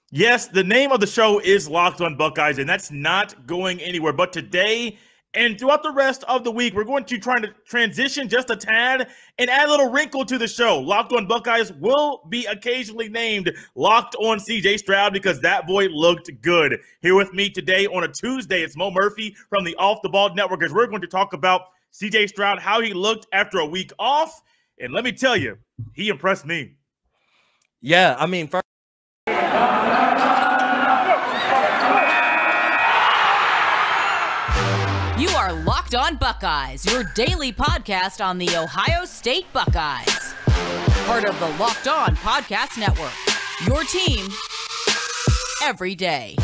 Yes, the name of the show is Locked on Buckeyes, and that's not going anywhere. But today and throughout the rest of the week, we're going to try to transition just a tad and add a little wrinkle to the show. Locked on Buckeyes will be occasionally named Locked on CJ Stroud because that boy looked good. Here with me today on a Tuesday, it's Mo Murphy from the Off the Ball Network, as we're going to talk about CJ Stroud, how he looked after a week off. And let me tell you, he impressed me. Yeah, I mean, first. You are Locked on Buckeyes, your daily podcast on the Ohio State Buckeyes. Part of the Locked On Podcast Network, your team every day.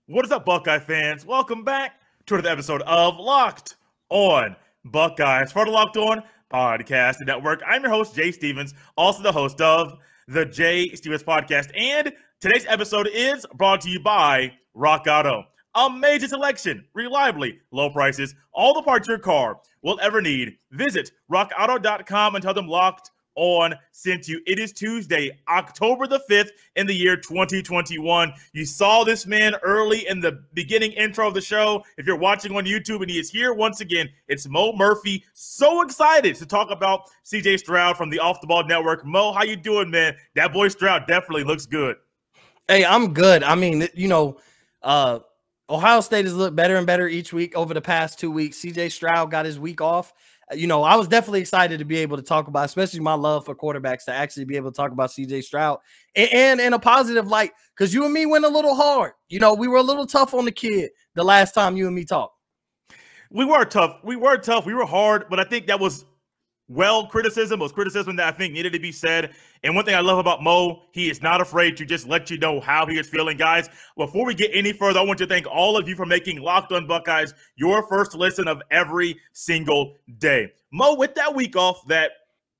What is up, Buckeye fans? Welcome back to another episode of Locked on Buckeyes, part of Locked On Podcast Network. I'm your host, Jay Stevens, also the host of the Jay Stevens Podcast. And today's episode is brought to you by Rock Auto. Amazing selection, reliably low prices, all the parts your car will ever need. Visit rockauto.com and tell them Locked On sent you. It is Tuesday, October the 5th in the year 2021. You saw this man early in the beginning intro of the show. If you're watching on YouTube, and he is here once again, it's Mo Murphy. So excited to talk about CJ Stroud from the Off the Ball Network. Mo, how you doing, man? That boy Stroud definitely looks good. Hey, I'm good. I mean, Ohio State has looked better and better each week over the past 2 weeks. CJ Stroud got his week off. I was definitely excited to be able to talk about, especially my love for quarterbacks, to actually be able to talk about CJ Stroud and in a positive light, because you and me went a little hard. We were a little tough on the kid the last time you and me talked. We were tough. We were hard, but I think that was criticism. It was criticism that I think needed to be said. And one thing I love about Mo, he is not afraid to just let you know how he is feeling. Guys, before we get any further, I want to thank all of you for making Locked on Buckeyes your first listen of every single day. Mo, with that week off that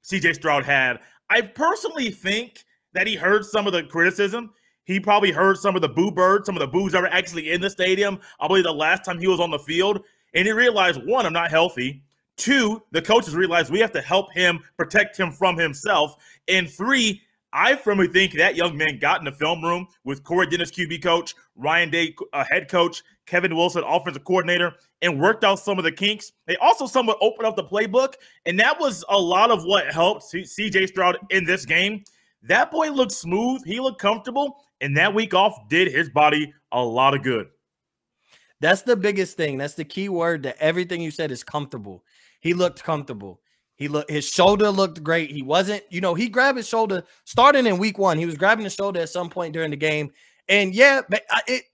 CJ Stroud had, I personally think that he heard some of the criticism. He probably heard some of the boo birds, some of the boos that were actually in the stadium, I believe the last time he was on the field. And he realized, one, I'm not healthy. Two, the coaches realized we have to help him, protect him from himself. And three, I firmly think that young man got in the film room with Corey Dennis, QB coach, Ryan Day, head coach, Kevin Wilson, offensive coordinator, and worked out some of the kinks. They also somewhat opened up the playbook, and that was a lot of what helped CJ Stroud in this game. That boy looked smooth. He looked comfortable, and that week off did his body a lot of good. That's the biggest thing. That's the key word to everything you said is comfortable. He looked comfortable. His shoulder looked great. He wasn't, he grabbed his shoulder starting in week one. He was grabbing his shoulder at some point during the game. And yeah,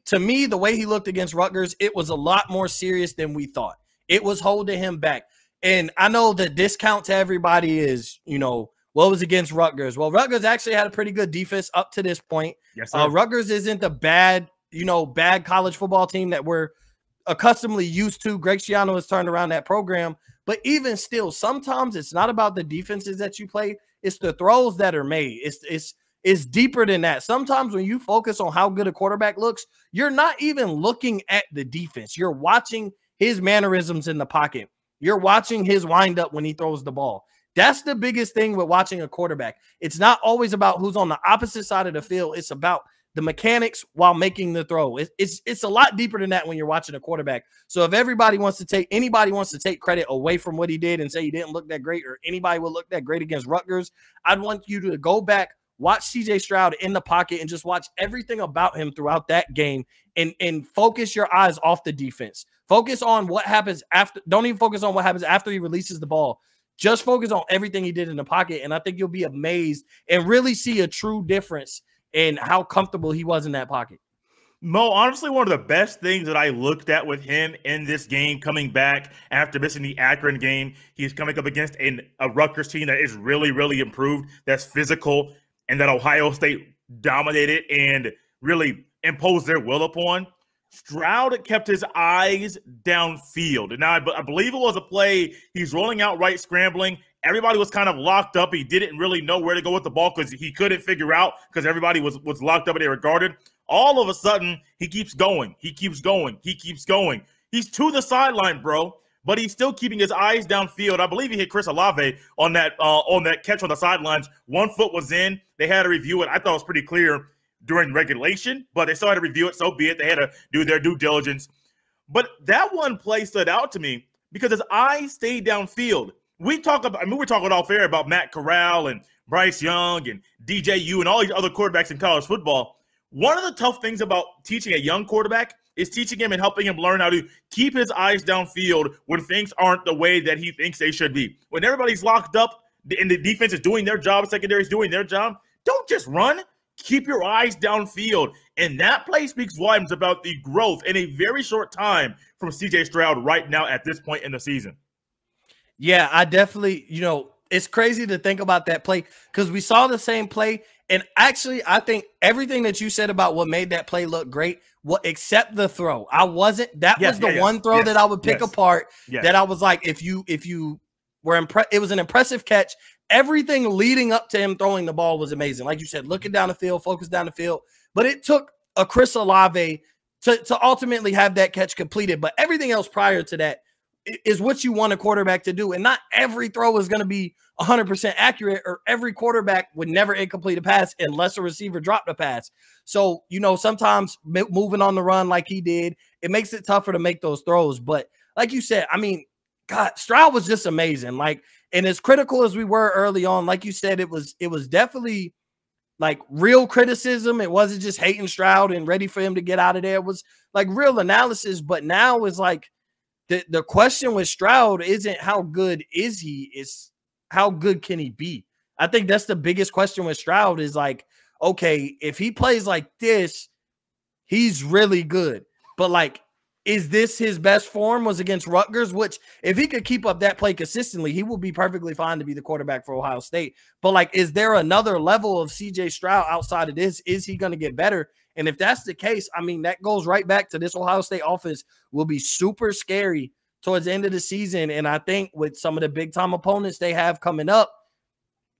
to me, the way he looked against Rutgers, it was a lot more serious than we thought. It was holding him back. And I know the discount to everybody is, what was against Rutgers? Well, Rutgers actually had a pretty good defense up to this point. Yes, sir. Rutgers isn't the bad college football team that we're accustomedly used to. Greg Schiano has turned around that program. But even still, sometimes it's not about the defenses that you play. It's the throws that are made. It's deeper than that. Sometimes when you focus on how good a quarterback looks, you're not even looking at the defense. You're watching his mannerisms in the pocket. You're watching his windup when he throws the ball. That's the biggest thing with watching a quarterback. It's not always about who's on the opposite side of the field. It's about the mechanics while making the throw. It's a lot deeper than that when you're watching a quarterback. So if anybody wants to take credit away from what he did and say he didn't look that great, or anybody will look that great against Rutgers, I'd want you to go back, watch CJ Stroud in the pocket, and just watch everything about him throughout that game and focus your eyes off the defense. Focus on what happens after. Don't even focus on what happens after he releases the ball. Just focus on everything he did in the pocket, and I think you'll be amazed and really see a true difference and how comfortable he was in that pocket. Mo, honestly, one of the best things that I looked at with him in this game, coming back after missing the Akron game, he's coming up against a Rutgers team that is really, really improved, that's physical, and that Ohio State dominated and really imposed their will upon. Stroud kept his eyes downfield. And now I believe it was a play. He's rolling out right, scrambling. Everybody was kind of locked up. He didn't really know where to go with the ball because he couldn't figure out because everybody was locked up and they were guarded. All of a sudden, he keeps going. He keeps going. He keeps going. He's to the sideline, bro, but he's still keeping his eyes downfield. I believe he hit Chris Olave on that catch on the sidelines. 1 foot was in. They had to review it. I thought it was pretty clear during regulation, but they still had to review it. So be it. They had to do their due diligence. But that one play stood out to me because his eyes stayed downfield. We're talking off air about Matt Corral and Bryce Young and DJU and all these other quarterbacks in college football. One of the tough things about teaching a young quarterback is teaching him and helping him learn how to keep his eyes downfield when things aren't the way that he thinks they should be. When everybody's locked up and the defense is doing their job, secondary is doing their job, don't just run. Keep your eyes downfield. And that play speaks volumes about the growth in a very short time from CJ Stroud right now at this point in the season. Yeah, I definitely, it's crazy to think about that play because we saw the same play. And actually, I think everything that you said about what made that play look great, except the throw. Was the one throw that I would pick apart that I was like, if you were impressed, it was an impressive catch. Everything leading up to him throwing the ball was amazing. Like you said, looking down the field, focus down the field. But it took a Chris Olave to ultimately have that catch completed. But everything else prior to that is what you want a quarterback to do. And not every throw is going to be 100% accurate, or every quarterback would never incomplete a pass unless a receiver dropped a pass. So, sometimes moving on the run like he did, it makes it tougher to make those throws. But like you said, I mean, God, Stroud was just amazing. And as critical as we were early on, like you said, it was definitely like real criticism. It wasn't just hating Stroud and ready for him to get out of there. It was like real analysis. But now is like the question with Stroud isn't how good is he, it's how good can he be? I think that's the biggest question with Stroud is like, okay, if he plays like this, he's really good. But like, is this his best form? Was against Rutgers, which if he could keep up that play consistently, he will be perfectly fine to be the quarterback for Ohio State. But like, is there another level of CJ Stroud outside of this? Is he going to get better? And if that's the case, I mean, that goes right back to this Ohio State offense will be super scary towards the end of the season. And I think with some of the big time opponents they have coming up,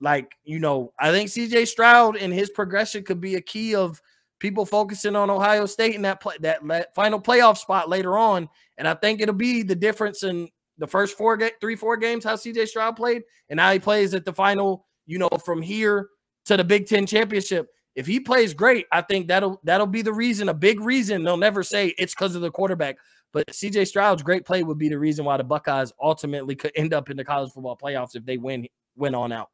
like, I think CJ Stroud and his progression could be a key of people focusing on Ohio State in that final playoff spot later on. And I think it'll be the difference in the first 4 games, how CJ Stroud played and how he plays at the final, from here to the Big Ten championship. If he plays great, I think that'll be the reason, a big reason. They'll never say it's because of the quarterback. But CJ Stroud's great play would be the reason why the Buckeyes ultimately could end up in the college football playoffs if they win on out.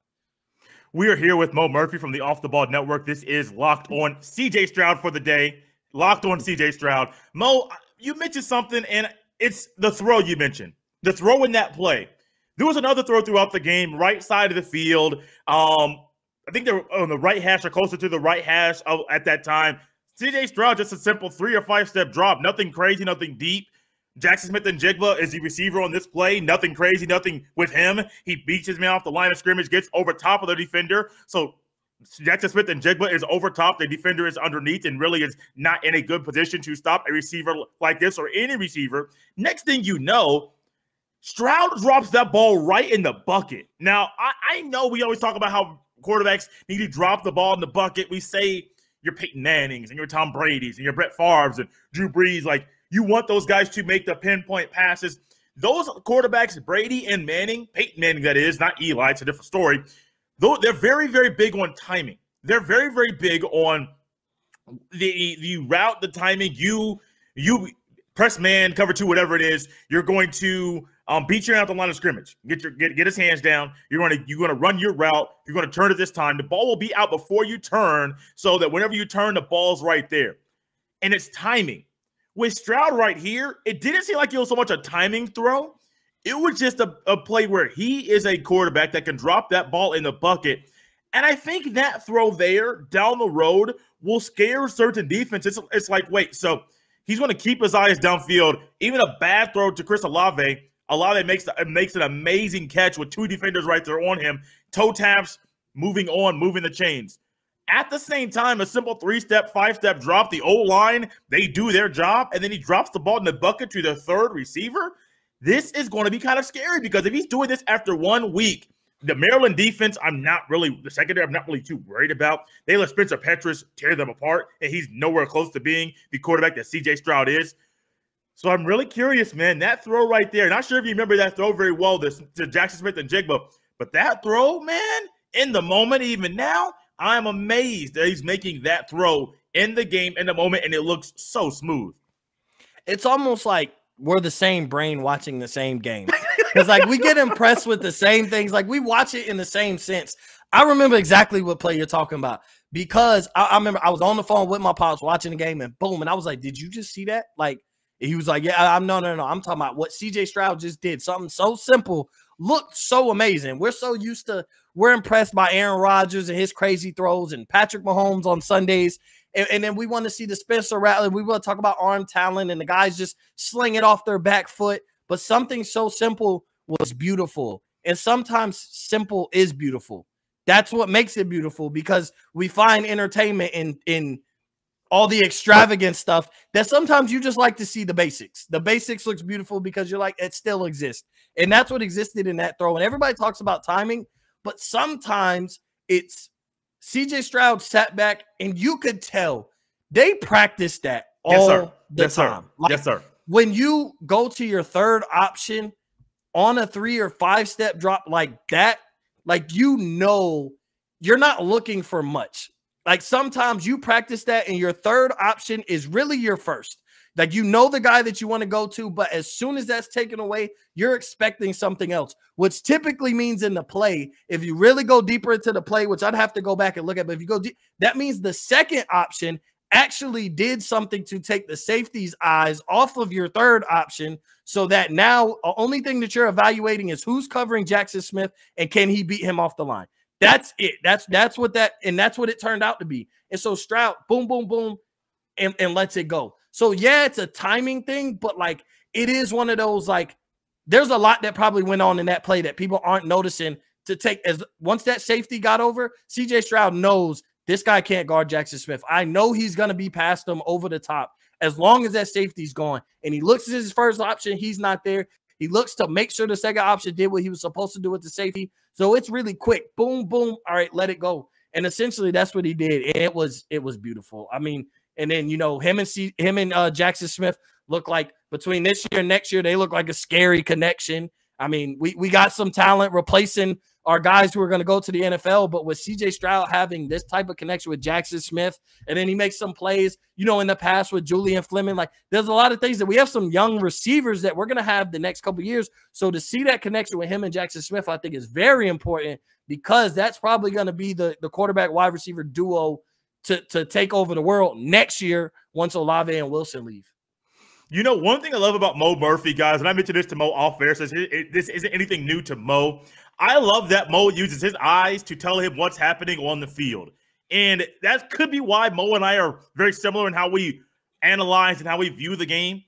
We are here with Mo Murphy from the Off the Ball Network. This is Locked On CJ Stroud for the day. Locked On CJ Stroud. Mo, you mentioned something, and it's the throw you mentioned. The throw in that play. There was another throw throughout the game, right side of the field. I think they were on the right hash or closer to the right hash at that time. CJ Stroud, just a simple 3 or 5 step drop. Nothing crazy, nothing deep. Jackson Smith-Njigba is the receiver on this play. Nothing crazy, nothing with him. He beats his man off the line of scrimmage, gets over top of the defender. So Jackson Smith-Njigba is over top. The defender is underneath and really is not in a good position to stop a receiver like this or any receiver. Next thing you know, Stroud drops that ball right in the bucket. Now, I know we always talk about how quarterbacks need to drop the ball in the bucket. We say your Peyton Mannings and your Tom Brady's and your Brett Favre's and Drew Brees, like, you want those guys to make the pinpoint passes. Those quarterbacks, Brady and Manning, Peyton Manning, that is, not Eli, it's a different story. Though they're very, very big on timing. They're very, very big on the route, the timing. You press man, cover 2, whatever it is. You're going to beat you out the line of scrimmage. Get his hands down. You're going to run your route. You're going to turn it this time. The ball will be out before you turn, so that whenever you turn, the ball's right there. And it's timing. With Stroud right here, it didn't seem like it was so much a timing throw. It was just a play where he is a quarterback that can drop that ball in the bucket. And I think that throw there down the road will scare certain defenses. It's like, wait, so he's going to keep his eyes downfield. Even a bad throw to Chris Olave. Olave makes an amazing catch with 2 defenders right there on him. Toe taps, moving the chains. At the same time, a simple 3-step, 5-step drop, the O-line, they do their job, and then he drops the ball in the bucket to the 3rd receiver. This is going to be kind of scary because if he's doing this after 1 week, the Maryland defense, the secondary, I'm not really too worried about. They let Spencer Petras tear them apart, and he's nowhere close to being the quarterback that CJ Stroud is. So I'm really curious, man. That throw right there. Not sure if you remember that throw very well to Jackson Smith and Jigba, but that throw, man, in the moment, even now, I'm amazed that he's making that throw in the game, in the moment, and it looks so smooth. It's almost like we're the same brain watching the same game. Because, like, we get impressed with the same things. Like, we watch it in the same sense. I remember exactly what play you're talking about because I remember I was on the phone with my pops watching the game, and boom, and I was like, did you just see that? Like, he was like, yeah, no. I'm talking about what CJ Stroud just did. Something so simple, looked so amazing. We're impressed by Aaron Rodgers and his crazy throws and Patrick Mahomes on Sundays. And then we want to see the Spencer Rattler. We want to talk about arm talent and the guys just sling it off their back foot. But something so simple was beautiful. And sometimes simple is beautiful. That's what makes it beautiful because we find entertainment in all the extravagant stuff that sometimes you just like to see the basics. The basics looks beautiful because you're like, it still exists. And that's what existed in that throw. And everybody talks about timing, but sometimes it's CJ Stroud sat back and you could tell they practiced that all the time. Yes, sir. When you go to your third option on a 3 or 5 step drop like that, like, you know, you're not looking for much. Like, sometimes you practice that and your third option is really your first. Like, you know the guy that you want to go to, but as soon as that's taken away, you're expecting something else, which typically means in the play, if you really go deeper into the play, which I'd have to go back and look at, but if you go deep, that means the second option actually did something to take the safety's eyes off of your third option so that now the only thing that you're evaluating is who's covering Jackson Smith and can he beat him off the line. That's it. That's what it turned out to be. And so Stroud, boom, boom, boom, and lets it go. So yeah, it's a timing thing, but like, it is one of those, like, there's a lot that probably went on in that play that people aren't noticing to take as once that safety got over, CJ Stroud knows this guy can't guard Jackson Smith. I know he's going to be past him over the top as long as that safety's gone. And he looks at his first option. He's not there. He looks to make sure the second option did what he was supposed to do with the safety. So it's really quick. Boom, boom. All right, let it go. And essentially that's what he did. And it was beautiful. I mean, and then, you know, him and Jackson Smith look like between this year and next year, they look like a scary connection. I mean, we got some talent replacing our guys who are going to go to the NFL, but with CJ Stroud having this type of connection with Jackson Smith, and then he makes some plays, you know, in the past with Julian Fleming, like, there's a lot of things that we have some young receivers that we're going to have the next couple of years. So to see that connection with him and Jackson Smith, I think is very important because that's probably going to be the quarterback wide receiver duo to take over the world next year once Olave and Wilson leave. You know, one thing I love about Mo Murphy, guys, and I mentioned this to Mo off air, says this isn't anything new to Mo. I love that Mo uses his eyes to tell him what's happening on the field. And that could be why Mo and I are very similar in how we analyze and how we view the game.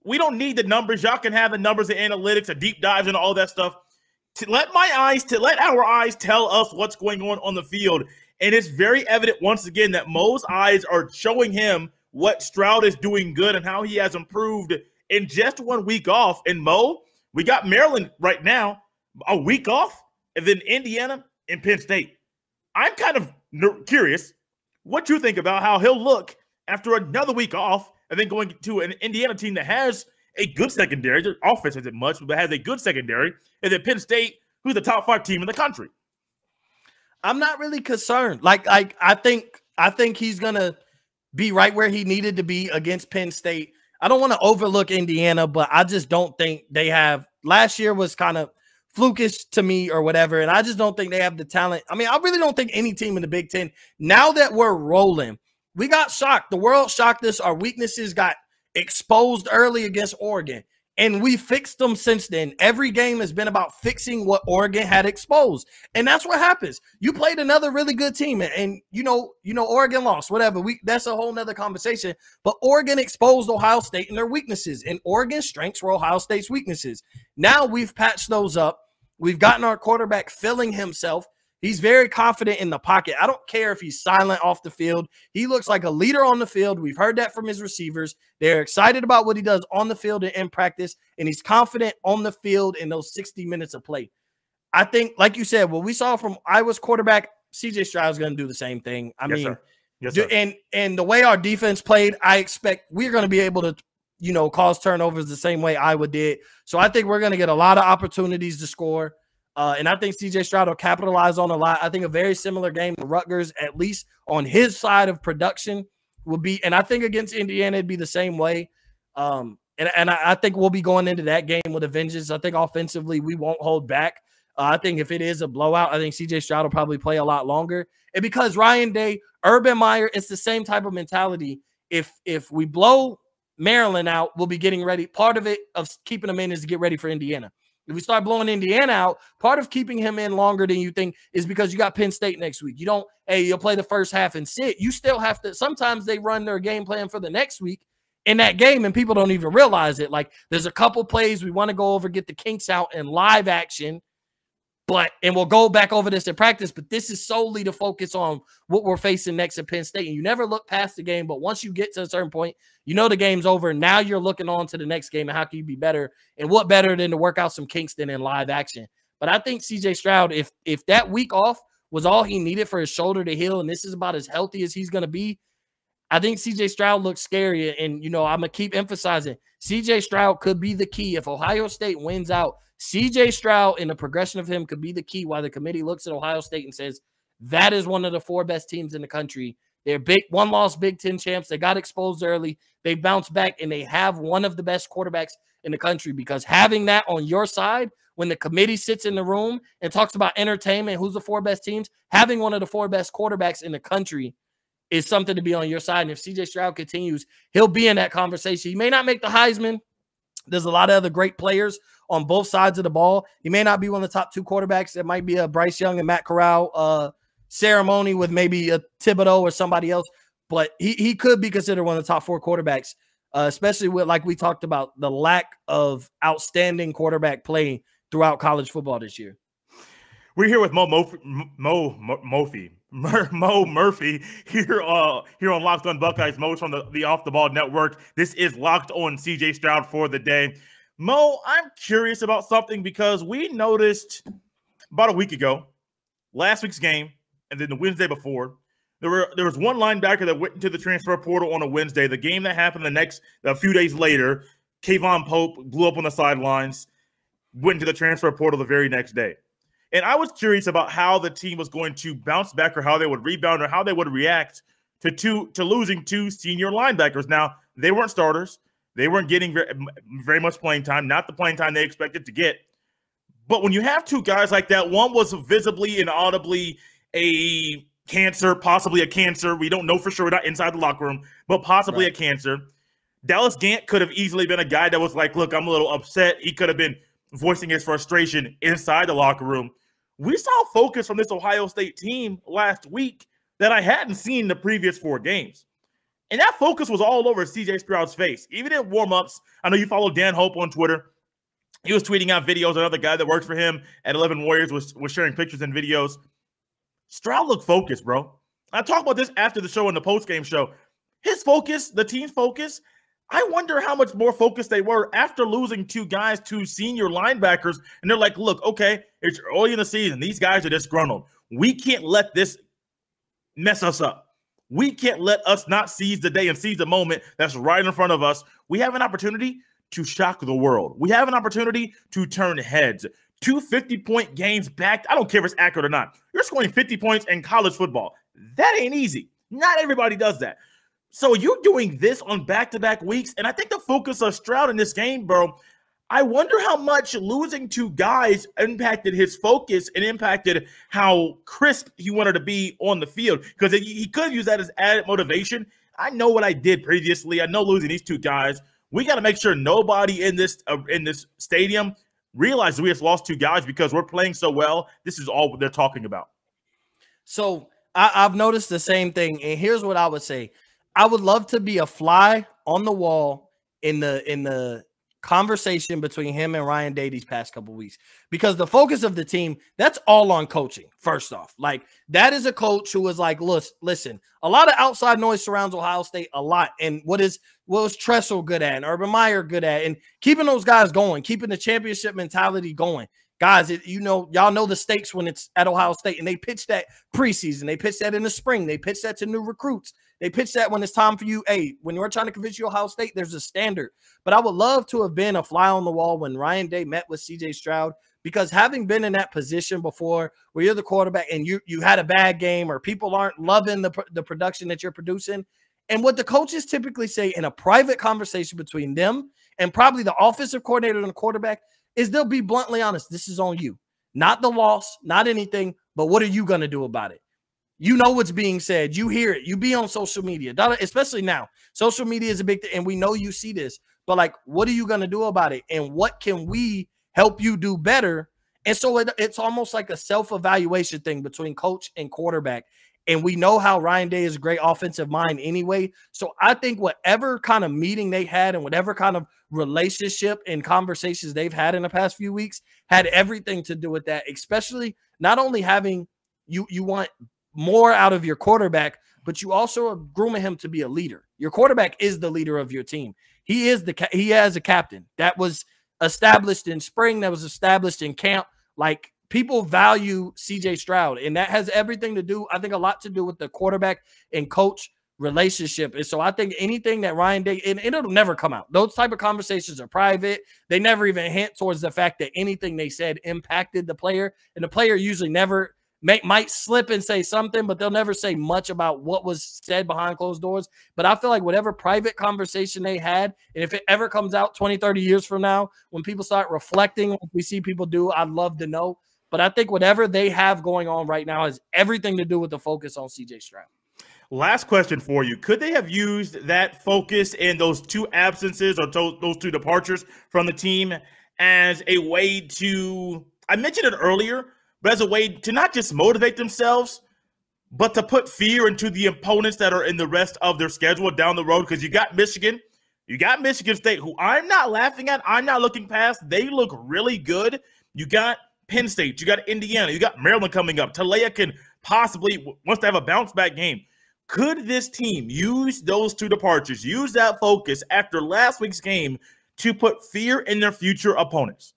We don't need the numbers. Y'all can have the numbers and analytics and deep dives and all that stuff. Let our eyes tell us what's going on the field. And it's very evident once again that Mo's eyes are showing him what Stroud is doing good and how he has improved in just 1 week off. And Mo, we got Maryland right now, a week off, and then Indiana and Penn State. I'm kind of curious what you think about how he'll look after another week off and then going to an Indiana team that has a good secondary. Their offense isn't much, but has a good secondary. And then Penn State, who's the top 5 team in the country. I'm not really concerned. Like I think he's going to be right where he needed to be against Penn State. I don't want to overlook Indiana, but I just don't think they have. Last year was kind of flukish to me or whatever, and I just don't think they have the talent. I mean, I really don't think any team in the Big Ten, now that we're rolling, we got shocked. The world shocked us. Our weaknesses got exposed early against Oregon, and we fixed them since then. Every game has been about fixing what Oregon had exposed, and that's what happens. You played another really good team, and you know Oregon lost, whatever. That's a whole nother conversation. But Oregon exposed Ohio State and their weaknesses, and Oregon's strengths were Ohio State's weaknesses. Now we've patched those up. We've gotten our quarterback feeling himself. He's very confident in the pocket. I don't care if he's silent off the field. He looks like a leader on the field. We've heard that from his receivers. They're excited about what he does on the field and in practice, and he's confident on the field in those 60 minutes of play. I think, like you said, what we saw from Iowa's quarterback, CJ Stroud is going to do the same thing. I mean, sir. Yes, sir. And the way our defense played, I expect we're going to be able to cause turnovers the same way Iowa did. So I think we're going to get a lot of opportunities to score. And I think CJ Stroud will capitalize on a lot. I think a very similar game to Rutgers, at least on his side of production, will be. And I think against Indiana, it'd be the same way. And I think we'll be going into that game with a vengeance. I think offensively, we won't hold back. I think if it is a blowout, I think CJ Stroud will probably play a lot longer. And because Ryan Day, Urban Meyer, it's the same type of mentality. If we blow Maryland out, we'll be getting ready. Part of it of keeping them in is to get ready for Indiana. If we start blowing Indiana out, part of keeping him in longer than you think is because you got Penn State next week. You don't, you'll play the first half and sit. You still have to, sometimes they run their game plan for the next week in that game, and people don't even realize it. Like, there's a couple plays we want to go over, get the kinks out in live action, and we'll go back over this in practice, but this is solely to focus on what we're facing next at Penn State. And you never look past the game, but once you get to a certain point, the game's over. Now you're looking on to the next game and how can you be better? And what better than to work out some kinks than in live action? But I think CJ Stroud, if that week off was all he needed for his shoulder to heal, and this is about as healthy as he's going to be, I think CJ Stroud looks scary. And, I'm going to keep emphasizing CJ Stroud could be the key. If Ohio State wins out, CJ Stroud and the progression of him could be the key while the committee looks at Ohio State and says, that is one of the 4 best teams in the country. They're one-loss Big Ten champs. They got exposed early. They bounced back, and they have one of the best quarterbacks in the country, because having that on your side, when the committee sits in the room and talks about entertainment, who's the 4 best teams, having one of the 4 best quarterbacks in the country is something to be on your side. And if CJ Stroud continues, he'll be in that conversation. He may not make the Heisman. There's a lot of other great players on both sides of the ball. He may not be one of the top 2 quarterbacks. It might be a Bryce Young and Matt Corral ceremony with maybe a Thibodeau or somebody else, but he could be considered one of the top 4 quarterbacks, especially with, like we talked about, the lack of outstanding quarterback play throughout college football this year. We're here with Mo Murphy here on Locked On Buckeyes. Mo's from the Off the Ball Network. This is Locked On CJ Stroud for the day. Mo, I'm curious about something, because we noticed about a week ago, last week's game, and then the Wednesday before, there was one linebacker that went into the transfer portal on a Wednesday. The game that happened a few days later, Kayvon Pope blew up on the sidelines, went into the transfer portal the very next day. And I was curious about how the team was going to bounce back, or how they would rebound, or how they would react to losing 2 senior linebackers. Now, they weren't starters. They weren't getting very much playing time, not the playing time they expected to get. But when you have 2 guys like that, one was visibly and audibly a cancer, possibly a cancer. We don't know for sure, not inside the locker room, but possibly a cancer. Dallas Gant could have easily been a guy that was like, look, I'm a little upset. He could have been voicing his frustration inside the locker room. We saw focus from this Ohio State team last week that I hadn't seen the previous 4 games. And that focus was all over CJ Stroud's face. Even in warm-ups, I know you follow Dan Hope on Twitter. He was tweeting out videos. Another guy that works for him at 11 Warriors was sharing pictures and videos. Stroud looked focused, bro. I talked about this after the show and the post-game show. His focus, the team's focus, I wonder how much more focused they were after losing 2 guys, 2 senior linebackers. And they're like, look, okay, it's early in the season. These guys are disgruntled. We can't let this mess us up. We can't let us not seize the day and seize the moment that's right in front of us. We have an opportunity to shock the world. We have an opportunity to turn heads. 2 50-point games back. I don't care if it's accurate or not. You're scoring 50 points in college football. That ain't easy. Not everybody does that. So you're doing this on back-to-back weeks, and I think the focus of Stroud in this game, bro, I wonder how much losing 2 guys impacted his focus and impacted how crisp he wanted to be on the field, because he could use that as added motivation. I know what I did previously. I know losing these 2 guys, we got to make sure nobody in this stadium realizes we just lost 2 guys because we're playing so well. This is all they're talking about. So I've noticed the same thing, and here's what I would say. I would love to be a fly on the wall in the conversation between him and Ryan Day these past couple of weeks, because the focus of the team, that's all on coaching. First off, like, that is a coach who was like, listen, a lot of outside noise surrounds Ohio State a lot. And what was Tressel good at and Urban Meyer good at, and keeping those guys going, keeping the championship mentality going. Guys, y'all know the stakes when it's at Ohio State, and they pitch that preseason. They pitch that in the spring. They pitch that to new recruits. They pitch that when it's time for you. Hey, when you're trying to convince you Ohio State, there's a standard. But I would love to have been a fly on the wall when Ryan Day met with CJ Stroud, because having been in that position before where you're the quarterback and you had a bad game or people aren't loving the production that you're producing, and what the coaches typically say in a private conversation between them and probably the offensive coordinator and the quarterback is they'll be bluntly honest. This is on you, not the loss, not anything, but what are you going to do about it? You know what's being said. You hear it. You be on social media, especially now. Social media is a big thing, and we know you see this. But, like, what are you going to do about it? And what can we help you do better? And so it's almost like a self-evaluation thing between coach and quarterback. And we know how Ryan Day is a great offensive mind anyway. So I think whatever kind of meeting they had and whatever kind of relationship and conversations they've had in the past few weeks had everything to do with that, especially not only having you want more out of your quarterback, but you also are grooming him to be a leader. Your quarterback is the leader of your team. He has a captain that was established in spring, that was established in camp. Like, people value CJ Stroud, and that has everything to do, I think, a lot to do with the quarterback and coach relationship. And so I think anything that Ryan Day, and it'll never come out. Those type of conversations are private. They never even hint towards the fact that anything they said impacted the player, and the player usually never might slip and say something, but they'll never say much about what was said behind closed doors. But I feel like whatever private conversation they had, and if it ever comes out 20, 30 years from now, when people start reflecting like we see people do, I'd love to know. But I think whatever they have going on right now has everything to do with the focus on CJ Stroud. Last question for you. Could they have used that focus and those two absences or those two departures from the team as a way to, I mentioned it earlier, but as a way to not just motivate themselves, but to put fear into the opponents that are in the rest of their schedule down the road? Because you got Michigan, you got Michigan State, who I'm not laughing at, I'm not looking past. They look really good. You got Penn State, you got Indiana, you got Maryland coming up. Talaya can possibly wants to have a bounce-back game. Could this team use those two departures, use that focus after last week's game to put fear in their future opponents?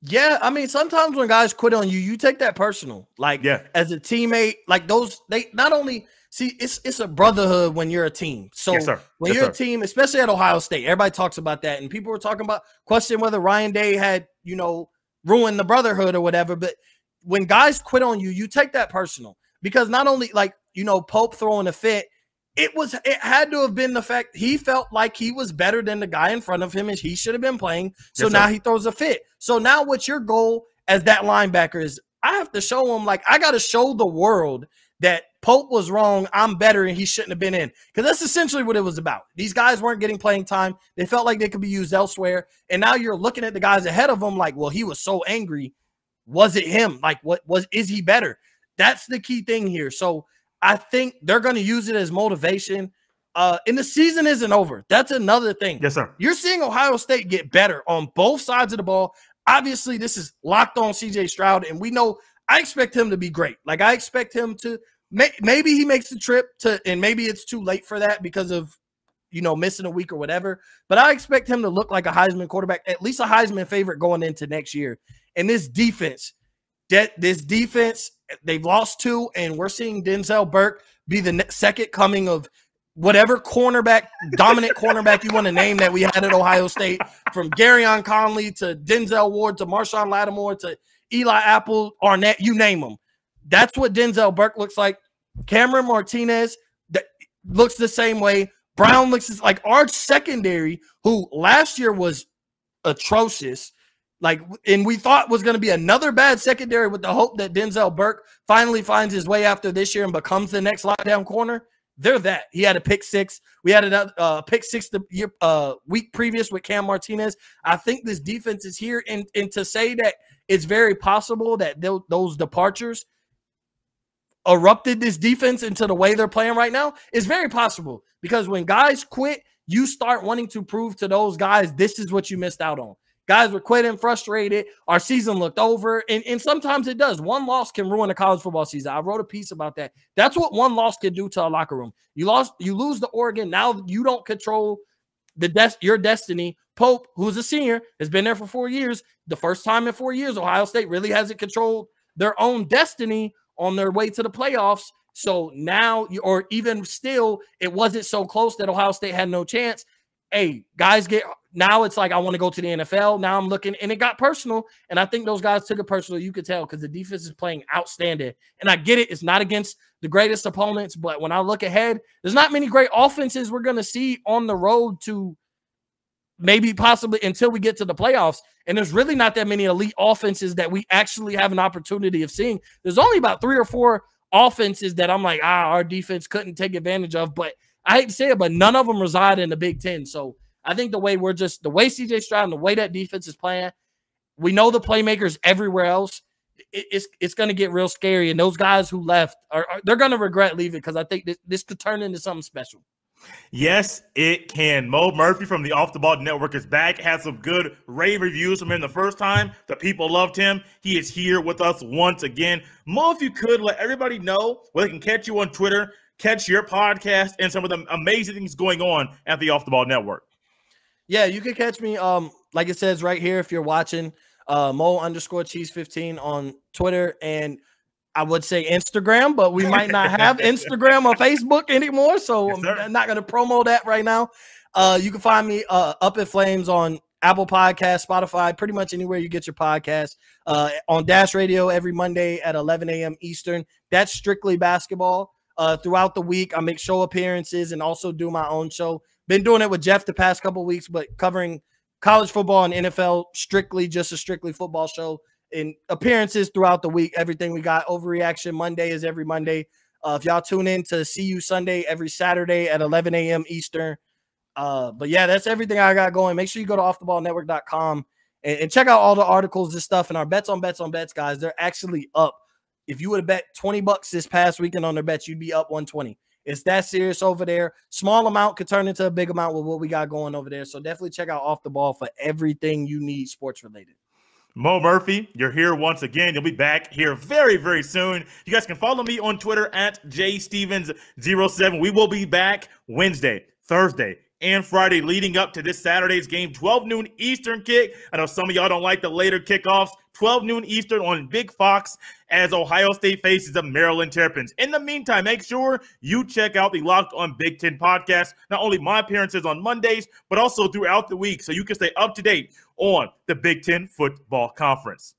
Yeah, I mean, sometimes when guys quit on you, you take that personal. Like, as a teammate, like they not only see it's a brotherhood when you're a team. So when you're a team, especially at Ohio State, everybody talks about that, and people were talking about questioning whether Ryan Day had ruined the brotherhood or whatever. But when guys quit on you, you take that personal, because not only Pope throwing a fit. It had to have been the fact he felt like he was better than the guy in front of him and he should have been playing. So now he throws a fit. So now what's your goal as that linebacker is, I have to show him, like, I got to show the world that Pope was wrong, I'm better, and he shouldn't have been in. Because that's essentially what it was about. These guys weren't getting playing time. They felt like they could be used elsewhere. And now you're looking at the guys ahead of them like, well, he was so angry. Was it him? Like, is he better? That's the key thing here. So I think they're going to use it as motivation. And the season isn't over. That's another thing. Yes, sir. You're seeing Ohio State get better on both sides of the ball. Obviously, this is locked on CJ Stroud, and we know I expect him to be great. Like, I expect him to maybe he makes the trip and maybe it's too late for that because of missing a week or whatever. But I expect him to look like a Heisman quarterback, at least a Heisman favorite going into next year. And this defense, they've lost two, and we're seeing Denzel Burke be the second coming of whatever dominant cornerback you want to name that we had at Ohio State, from Garyon Conley to Denzel Ward to Marshawn Lattimore to Eli Apple, Arnett, you name them. That's what Denzel Burke looks like. Cameron Martinez looks the same way. Brown looks like our secondary, who last year was atrocious. And we thought was going to be another bad secondary with the hope that Denzel Burke finally finds his way after this year and becomes the next lockdown corner. They're that. He had a pick six. We had another pick six the week previous with Cam Martinez. I think this defense is here. And to say that it's very possible that those departures erupted this defense into the way they're playing right now is very possible. Because when guys quit, you start wanting to prove to those guys, this is what you missed out on. Guys were quitting, frustrated. Our season looked over. And sometimes it does. One loss can ruin a college football season. I wrote a piece about that. That's what one loss can do to a locker room. You lose to Oregon. Now you don't control your destiny. Pope, who's a senior, has been there for 4 years. The first time in 4 years, Ohio State really hasn't controlled their own destiny on their way to the playoffs. So now, or even still, it wasn't so close that Ohio State had no chance. Hey, guys now it's like, I want to go to the NFL. Now I'm looking, and it got personal. And I think those guys took it personal. You could tell because the defense is playing outstanding. And I get it. It's not against the greatest opponents. But when I look ahead, there's not many great offenses we're going to see on the road to maybe possibly until we get to the playoffs. And there's really not that many elite offenses that we actually have an opportunity of seeing. There's only about 3 or 4 offenses that I'm like, our defense couldn't take advantage of. But I hate to say it, but none of them reside in the Big Ten. So I think the way CJ Stroud and the way that defense is playing, we know the playmakers everywhere else. It's going to get real scary. And those guys who left, they're going to regret leaving because I think this could turn into something special. Yes, it can. Mo Murphy from the Off the Ball Network is back. Had some good rave reviews from him the first time. The people loved him. He is here with us once again. Mo, if you could let everybody know where they can catch you on Twitter, catch your podcast, and some of the amazing things going on at the Off the Ball Network. Yeah, you can catch me, like it says right here, if you're watching, Mo_Cheese15 on Twitter, and I would say Instagram, but we might not have Instagram or Facebook anymore, so yes, I'm not going to promo that right now. You can find me Up in Flames on Apple Podcasts, Spotify, pretty much anywhere you get your podcast. On Dash Radio every Monday at 11 a.m. Eastern. That's strictly basketball. Throughout the week, I make show appearances and also do my own show. Been doing it with Jeff the past couple of weeks, but covering college football and NFL, just a strictly football show. And appearances throughout the week, everything we got. Overreaction Monday is every Monday. If y'all tune in to See You Sunday every Saturday at 11 a.m. Eastern. But yeah, that's everything I got going. Make sure you go to offtheballnetwork.com and check out all the articles and stuff. And our bets on bets, guys, they're actually up. If you would have bet $20 this past weekend on their bets, you'd be up 120. It's that serious over there. Small amount could turn into a big amount with what we got going over there. So definitely check out Off the Ball for everything you need sports related. Mo Murphy, you're here once again. You'll be back here very, very soon. You guys can follow me on Twitter at jstevens07. We will be back Wednesday, Thursday, and Friday leading up to this Saturday's game, 12 noon Eastern kick. I know some of y'all don't like the later kickoffs. 12 noon Eastern on Big Fox as Ohio State faces the Maryland Terrapins. In the meantime, make sure you check out the Locked on Big Ten podcast. Not only my appearances on Mondays, but also throughout the week so you can stay up to date on the Big Ten Football Conference.